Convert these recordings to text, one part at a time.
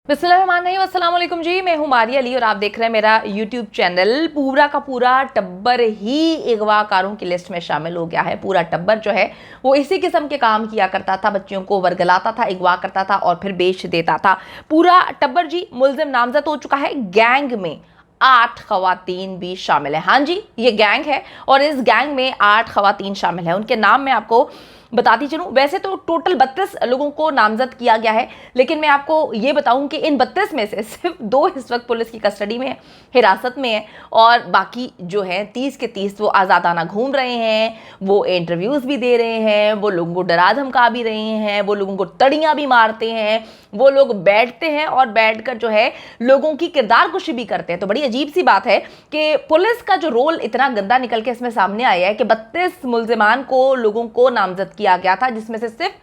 बिस्मिल्लाहिर्रहमानिर्रहीम, अस्सलाम वालेकुम जी। मैं हूं मारिया अली और आप देख रहे हैं मेरा यूट्यूब चैनल। पूरा का पूरा टब्बर ही अगवाकारों की लिस्ट में शामिल हो गया है। पूरा टब्बर जो है वो इसी किस्म के काम किया करता था, बच्चियों को वर्गलाता था, अगवा करता था और फिर बेच देता था। पूरा टब्बर जी मुल्जिम नामजद हो चुका है। गैंग में 8 खवातीन भी शामिल है। हाँ जी, ये गैंग है और इस गैंग में 8 खवातीन शामिल है। उनके नाम मैं आपको बताती चलूं। वैसे तो टोटल 32 लोगों को नामजद किया गया है, लेकिन मैं आपको ये बताऊं कि इन 32 में से सिर्फ 2 इस वक्त पुलिस की कस्टडी में है, हिरासत में है, और बाकी जो है 30 के 30 वो आज़ादाना घूम रहे हैं, वो इंटरव्यूज़ भी दे रहे हैं, वो लोगों को डरा धमका भी रहे हैं, वो लोगों को तड़ियाँ भी मारते हैं, वो लोग बैठते हैं और बैठकर जो है लोगों की किरदार कुशी भी करते हैं। तो बड़ी अजीब सी बात है कि पुलिस का जो रोल इतना गंदा निकल के इसमें सामने आया है कि 32 मुल्जिमान को लोगों को नामजद किया गया था, जिसमें से सिर्फ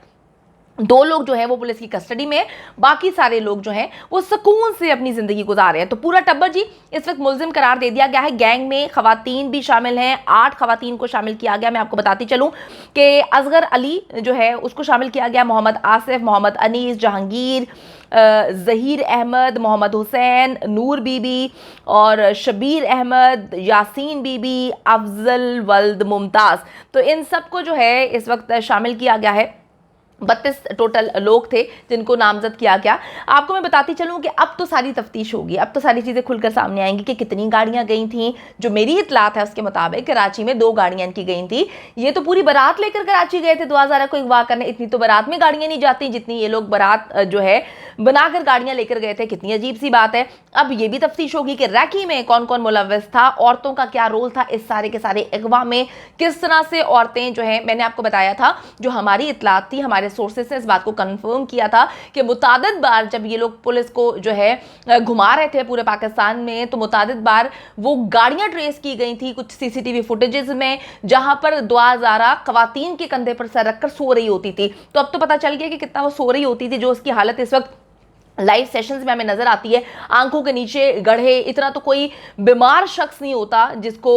2 लोग जो है वो पुलिस की कस्टडी में है, बाकी सारे लोग जो हैं वो सुकून से अपनी जिंदगी गुजार रहे हैं। तो पूरा टब्बर जी इस वक्त मुल्जिम करार दे दिया गया है। गैंग में खवातीन भी शामिल हैं, 8 खवातीन को शामिल किया गया। मैं आपको बताती चलूं कि असगर अली जो है उसको शामिल किया गया, मोहम्मद आसिफ, मोहम्मद अनीस, जहांगीर, जहीर अहमद, मोहम्मद हुसैन, नूर बीबी और शबीर अहमद, यासीन बीबी, अफजल वल्द मुमताज़। तो इन सबको जो है इस वक्त शामिल किया गया है। 32 टोटल लोग थे जिनको नामजद किया गया। आपको मैं बताती चलूं कि अब तो सारी तफ्तीश होगी, अब तो सारी चीज़ें खुलकर सामने आएंगी कि कितनी गाड़ियां गई थी। जो मेरी इतलात है उसके मुताबिक कराची में 2 गाड़ियां इनकी गई थी। ये तो पूरी बारात लेकर कराची गए थे 2000 को अगवा करने। इतनी तो बारात में गाड़ियां नहीं जाती जितनी ये लोग बारात जो है बनाकर गाड़ियां लेकर गए थे। कितनी अजीब सी बात है। अब ये भी तफ्तीश होगी कि रैकी में कौन कौन मुलव्वस था, औरतों का क्या रोल था इस सारे के सारे अगवा में, किस तरह से औरतें जो है, मैंने आपको बताया था जो हमारी इतलात थी, हमारे सोर्सेस ने इस बात को कंफर्म किया था कि मुतादिद बार जब ये लोग पुलिस को जो है घुमा रहे थे पूरे पाकिस्तान में, तो मुतादिद बार वो गाड़ियां ट्रेस की गई थी कुछ सीसीटीवी फुटेजेस में, जहां पर दुआज़ारा खवातीन के कंधे पर सर रखकर सो रही होती थी। तो अब तो पता चल गया कि कितना वो सो रही होती थी, जो उसकी हालत इस वक्त लाइव सेशंस में हमें नजर आती है। आंखों के नीचे गढ़े, इतना तो कोई बीमार शख्स नहीं होता जिसको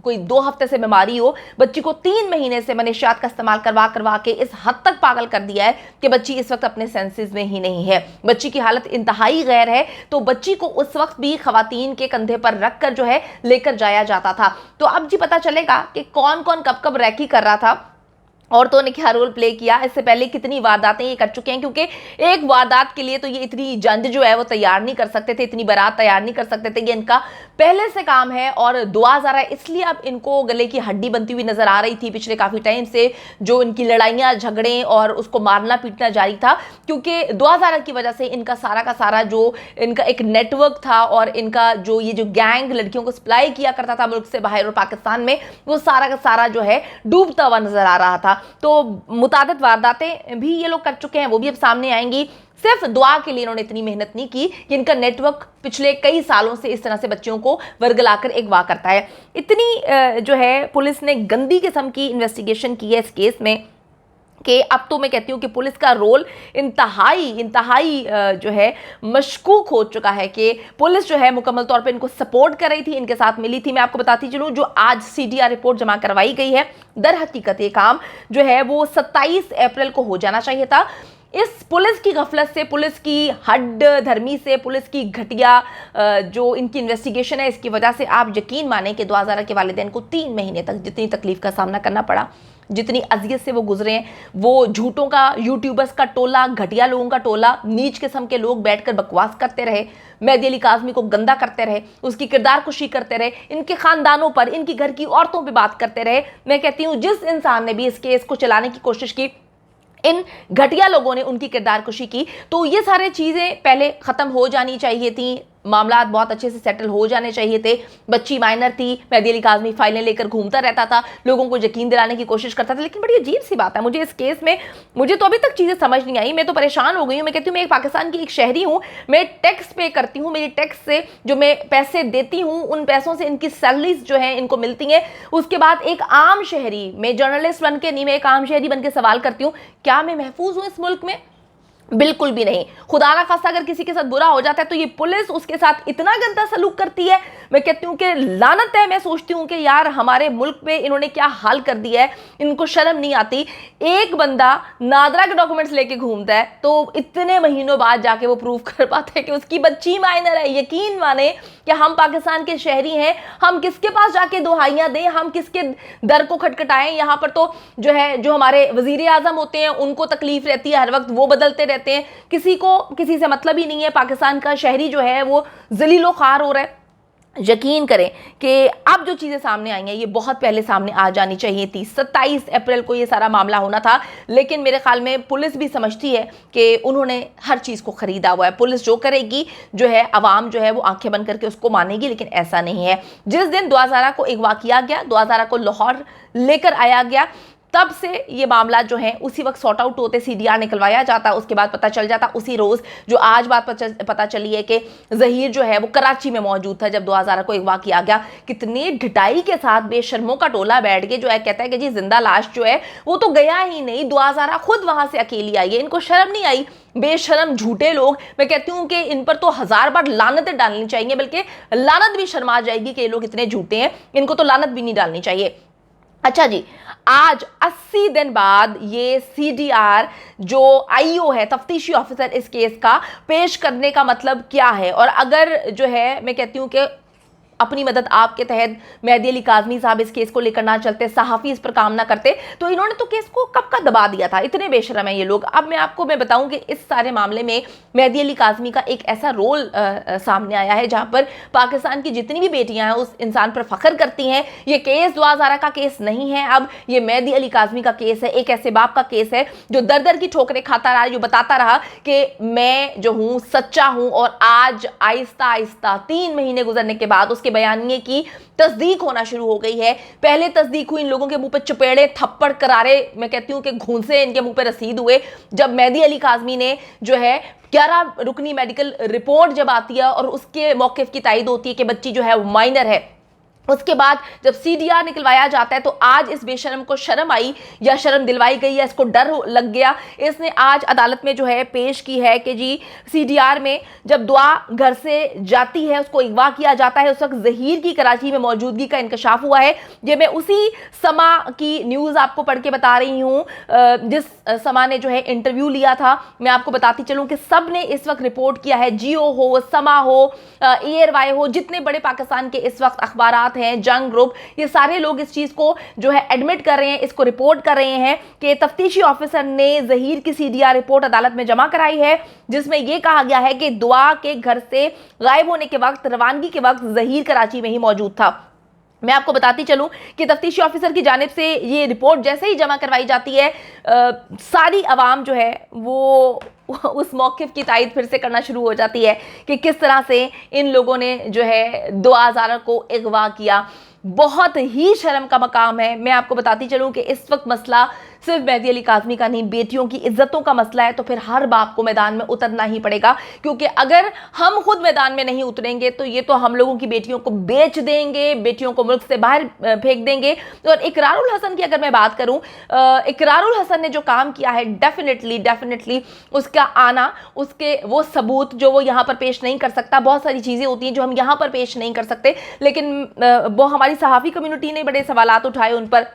कोई 2 हफ्ते से बीमारी हो। बच्ची को 3 महीने से मनशियात का इस्तेमाल करवा करवा के इस हद तक पागल कर दिया है कि बच्ची इस वक्त अपने सेंसेस में ही नहीं है। बच्ची की हालत इंतहाई गैर है। तो बच्ची को उस वक्त भी खवातीन के कंधे पर रखकर जो है लेकर जाया जाता था। तो अब जी पता चलेगा कि कौन कौन कब कब रैकी कर रहा था, औरतों ने क्या रोल प्ले किया, इससे पहले कितनी वारदातें ये कर चुके हैं। क्योंकि एक वारदात के लिए तो ये इतनी जंज जो है वो तैयार नहीं कर सकते थे, इतनी बारात तैयार नहीं कर सकते थे। ये इनका पहले से काम है और दुआ ज़रा इसलिए अब इनको गले की हड्डी बनती हुई नजर आ रही थी पिछले काफ़ी टाइम से, जो इनकी लड़ाइयाँ झगड़े और उसको मारना पीटना जारी था। क्योंकि दुआ ज़रा की वजह से इनका सारा का सारा जो इनका एक नेटवर्क था और इनका जो ये जो गैंग लड़कियों को सप्लाई किया करता था मुल्क से बाहर और पाकिस्तान में, वो सारा का सारा जो है डूबता हुआ नजर आ रहा था। तो मुतादिद वारदातें भी ये लोग कर चुके हैं, वो भी अब सामने आएंगी। सिर्फ दुआ के लिए इन्होंने इतनी मेहनत नहीं की कि इनका नेटवर्क पिछले कई सालों से इस तरह से बच्चियों को वर्गलाकर अगवा करता है। इतनी जो है पुलिस ने गंदी किस्म की इन्वेस्टिगेशन की है इस केस में कि अब तो मैं कहती हूँ कि पुलिस का रोल इंतहाई जो है मशकूक हो चुका है कि पुलिस जो है मुकम्मल तौर पे इनको सपोर्ट कर रही थी, इनके साथ मिली थी। मैं आपको बताती चलूँ जो आज CDR रिपोर्ट जमा करवाई गई है, दर हकीकत ये काम जो है वो 27 अप्रैल को हो जाना चाहिए था। इस पुलिस की गफलत से, पुलिस की हड धर्मी से, पुलिस की घटिया जो इनकी इन्वेस्टिगेशन है, इसकी वजह से आप यकीन माने कि 2000 के वालिदैन को 3 महीने तक जितनी तकलीफ का सामना करना पड़ा, जितनी अजियत से वो गुजरे हैं, वो झूठों का यूट्यूबर्स का टोला, घटिया लोगों का टोला, नीच किस्म के लोग बैठकर बकवास करते रहे, मेहदी अली काज़मी को गंदा करते रहे, उसकी किरदार कुशी करते रहे, इनके खानदानों पर, इनकी घर की औरतों पर बात करते रहे। मैं कहती हूँ जिस इंसान ने भी इस केस को चलाने की कोशिश की, इन घटिया लोगों ने उनकी किरदार कुशी की। तो ये सारी चीज़ें पहले ख़त्म हो जानी चाहिए थी, मामला बहुत अच्छे से सेटल हो जाने चाहिए थे। बच्ची माइनर थी, मेहदी अली काज़मी फाइलें लेकर घूमता रहता था, लोगों को यकीन दिलाने की कोशिश करता था। लेकिन बड़ी अजीब सी बात है, मुझे इस केस में मुझे तो अभी तक चीज़ें समझ नहीं आई। मैं तो परेशान हो गई हूँ। मैं कहती हूँ मैं एक पाकिस्तान की एक शहरी हूँ, मैं टैक्स पे करती हूँ, मेरी टैक्स से जो मैं पैसे देती हूँ उन पैसों से इनकी सैलरीज जो है इनको मिलती हैं। उसके बाद एक आम शहरी, मैं जर्नलिस्ट बन के नहीं, मैं एक आम शहरी बन के सवाल करती हूँ, क्या मैं महफूज हूँ इस मुल्क में? बिल्कुल भी नहीं। खुदा ना खास्ता अगर किसी के साथ बुरा हो जाता है तो ये पुलिस उसके साथ इतना गंदा सलूक करती है। मैं कहती हूँ कि लानत है। मैं सोचती हूँ कि यार हमारे मुल्क में इन्होंने क्या हाल कर दिया है, इनको शर्म नहीं आती। एक बंदा नादरा के डॉक्यूमेंट्स लेके घूमता है तो इतने महीनों बाद जाके वो प्रूव कर पाता है कि उसकी बच्ची माइनर है। यकीन माने कि हम पाकिस्तान के शहरी हैं, हम किसके पास जाके दुहाइयां दें, हम किसके दर को खटखटाएं। यहाँ पर तो जो है, जो हमारे वजीर आजम होते हैं उनको तकलीफ रहती है, हर वक्त वो बदलते रहते हैं, किसी को किसी से मतलब ही नहीं है। पाकिस्तान का शहरी जो है वो जलीलो ख्वार हो रहा है। यकीन करें कि अब जो चीज़ें सामने आई हैं ये बहुत पहले सामने आ जानी चाहिए थी। 27 अप्रैल को ये सारा मामला होना था, लेकिन मेरे ख्याल में पुलिस भी समझती है कि उन्होंने हर चीज़ को ख़रीदा हुआ है। पुलिस जो करेगी जो है, अवाम जो है वो आंखें बंद करके उसको मानेगी, लेकिन ऐसा नहीं है। जिस दिन दुआज़ारा को अगवा किया गया, दुआज़ारा को लाहौर लेकर आया गया, तब से ये मामला जो है उसी वक्त सॉर्ट आउट होते, सीडीआर निकलवाया जाता, उसके बाद पता चल जाता उसी रोज़। जो आज बात पता चली है कि ज़हीर जो है वो कराची में मौजूद था जब 2000 को अगवा किया गया। कितनी ढिठाई के साथ बेशर्मों का टोला बैठ के जो है कहता है कि जी जिंदा लाश जो है वो तो गया ही नहीं, 2000 खुद वहां से अकेली आई है। इनको शर्म नहीं आई? बेशरम झूठे लोग। मैं कहती हूँ कि इन पर तो 1000 बार लानतें डालनी चाहिए, बल्कि लानत भी शर्मा जाएगी कि ये लोग इतने झूठे हैं, इनको तो लानत भी नहीं डालनी चाहिए। अच्छा जी, आज 80 दिन बाद ये सीडीआर जो आईओ है, तफ्तीशी ऑफिसर इस केस का, पेश करने का मतलब क्या है? और अगर जो है मैं कहती हूँ कि अपनी मदद आपके तहत मेहदी अली काज़मी साहब इस केस को लेकर ना चलते, सहाफ़ी इस पर काम ना करते, तो इन्होंने तो केस को कब का दबा दिया था। इतने बेशरम है ये लोग। अब मैं बताऊं कि इस सारे मामले में मेहदी अली काज़मी का एक ऐसा रोल सामने आया है जहां पर पाकिस्तान की जितनी भी बेटियां हैं उस इंसान पर फख्र करती हैं। ये केस दुआज़ारा का केस नहीं है, अब ये मेहदी अली काज़मी का केस है। एक ऐसे बाप का केस है जो दर दर की ठोकरें खाता रहा, जो बताता रहा कि मैं जो हूँ सच्चा हूँ, और आज आहिस्ता आहिस्ता 3 महीने गुजरने के बाद उसके बयानिए की तस्दीक होना शुरू हो गई है। पहले तस्दीक हुई, इन लोगों के मुंह पे चपेड़े, थप्पड़, करारे, मैं कहती हूं कि घूंसे इनके मुंह पे रसीद हुए जब मेहदी अली काज़मी ने जो है 11 रुकनी मेडिकल रिपोर्ट जब आती है और उसके मौक़िफ़ की तायद होती है कि बच्ची जो है वो माइनर है। उसके बाद जब सीडीआर निकलवाया जाता है तो आज इस बेशरम को शर्म आई या शर्म दिलवाई गई या इसको डर लग गया। इसने आज अदालत में जो है पेश की है कि जी सीडीआर में जब दुआ घर से जाती है, उसको अगवा किया जाता है, उस वक्त ज़हीर की कराची में मौजूदगी का इंकशाफ हुआ है। ये मैं उसी समा की न्यूज़ आपको पढ़ के बता रही हूँ जिस समा ने जो है इंटरव्यू लिया था। मैं आपको बताती चलूँ कि सब ने इस वक्त रिपोर्ट किया है, जियो हो, समा हो, एयरवाई हो, जितने बड़े पाकिस्तान के इस वक्त अखबारात हैं, जंग ग्रुप, ये सारे लोग इस चीज़ को जो है एडमिट कर रहे हैं, इसको रिपोर्ट कर रहे हैं कि तफ्तीशी ऑफिसर ने ज़हीर की सीडीआर रिपोर्ट अदालत में जमा कराई है, जिसमें यह कहा गया है कि दुआ के घर से गायब होने के वक्त, रवानगी के वक्त ज़हीर कराची में ही मौजूद था। मैं आपको बताती चलूं कि तफ्तीशी ऑफिसर की जानिब से ये रिपोर्ट जैसे ही जमा करवाई जाती है, सारी आवाम जो है वो उस मौक़िफ़ की तायद फिर से करना शुरू हो जाती है कि किस तरह से इन लोगों ने जो है 2000 को अगवा किया। बहुत ही शर्म का मकाम है। मैं आपको बताती चलूं कि इस वक्त मसला सिर्फ मेहदी अली काज़मी का नहीं, बेटियों की इज्जतों का मसला है। तो फिर हर बाप को मैदान में उतरना ही पड़ेगा, क्योंकि अगर हम खुद मैदान में नहीं उतरेंगे तो ये तो हम लोगों की बेटियों को बेच देंगे, बेटियों को मुल्क से बाहर फेंक देंगे। और इकरारुल हसन की अगर मैं बात करूं, इकरारुल हसन ने जो काम किया है, डेफिनेटली उसका आना, उसके वो सबूत जो वो यहाँ पर पेश नहीं कर सकता। बहुत सारी चीज़ें होती हैं जो हम यहाँ पर पेश नहीं कर सकते, लेकिन वो हमारी सहाफ़ी कम्युनिटी ने बड़े सवालात उठाए उन पर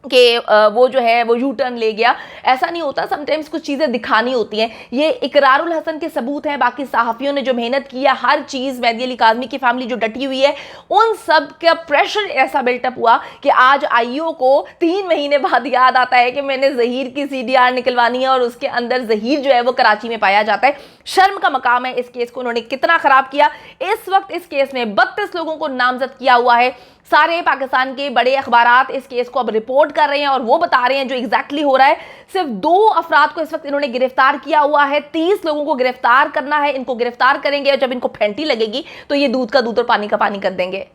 कि वो जो है वो यू टर्न ले गया। ऐसा नहीं होता, समटाइम्स कुछ चीज़ें दिखानी होती हैं। ये इकरारुल हसन के सबूत हैं। बाकी सहाफ़ियों ने जो मेहनत की है, हर चीज़, मेहदी अली काज़मी की फैमिली जो डटी हुई है, उन सब का प्रेशर ऐसा बिल्टअप हुआ कि आज आईओ को 3 महीने बाद याद आता है कि मैंने ज़हीर की सीडीआर निकलवानी है और उसके अंदर ज़हीर जो है वो कराची में पाया जाता है। शर्म का मकाम है। इस केस को उन्होंने कितना ख़राब किया। इस वक्त इस केस में 32 लोगों को नामजद किया हुआ है। सारे पाकिस्तान के बड़े अखबारात इस केस को अब रिपोर्ट कर रहे हैं और वो बता रहे हैं जो एग्जैक्टली हो रहा है। सिर्फ 2 अफराद को इस वक्त इन्होंने गिरफ्तार किया हुआ है। 30 लोगों को गिरफ्तार करना है। इनको गिरफ्तार करेंगे और जब इनको फेंटी लगेगी तो ये दूध का दूध और पानी का पानी कर देंगे।